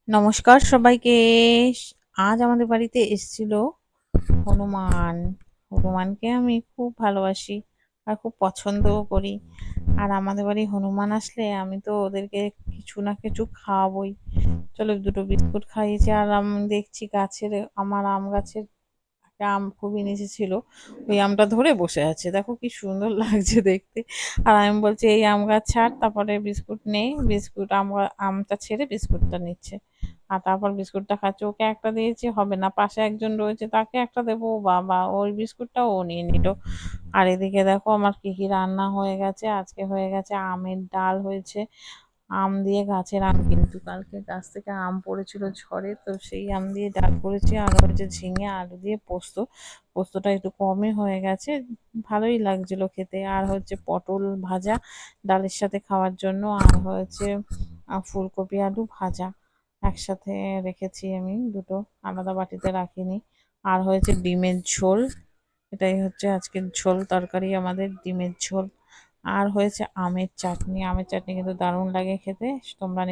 নমস্কার সবাইকে। আজ আমাদের বাড়িতে এসেছিল হনুমান। হনুমানকে আমি খুব ভালোবাসি আর খুব পছন্দও করি। আর আমাদের বাড়ি হনুমান আসলে আমি তো ওদেরকে কিছু না কিছু খাওয়াবই। চলো দুটো বিস্কুট খাইয়েছি। আর আমি দেখছি গাছের, আমার আম গাছের একটা আম খুবই নিচে ছিল, ওই আমটা ধরে বসে আছে, দেখো কি সুন্দর লাগছে দেখতে। আর আমি বলছি এই আম গাছ ছাড়, তারপরে বিস্কুট নেই, বিস্কুট আমটা ছেড়ে বিস্কুটটা নিচ্ছে। আর তারপর বিস্কুটটা খাচ্ছে। ওকে একটা দিয়েছি, হবে না, পাশে একজন রয়েছে তাকে একটা দেবো, বাবা ওই বিস্কুটটা ও নিয়ে নিল। আর এদিকে দেখো আমার কি কি রান্না হয়ে গেছে। আজকে হয়ে গেছে আমের ডাল হয়েছে, আম দিয়ে, গাছের আম কিন্তু কালকে গাছ থেকে আম পড়েছিল ঝড়ে, তো সেই আম দিয়ে ডাল করেছি। আর হয়েছে ঝিঙে আলু দিয়ে পোস্ত। পোস্তটা একটু কমই হয়ে গেছে, ভালোই লাগছিল খেতে। আর হচ্ছে পটল ভাজা ডালের সাথে খাওয়ার জন্য। আর হয়েছে ফুলকপি আলু ভাজা একসাথে রেখেছি, আমি দুটো আলাদা বাটিতে রাখিনি। আর হয়েছে ডিমের ঝোল, এটাই হচ্ছে আজকের ঝোল তরকারি আমাদের, ডিমের ঝোল। আর হয়েছে আমের চাটনি। আমের চাটনি কিন্তু দারুণ লাগে খেতে, তোমরা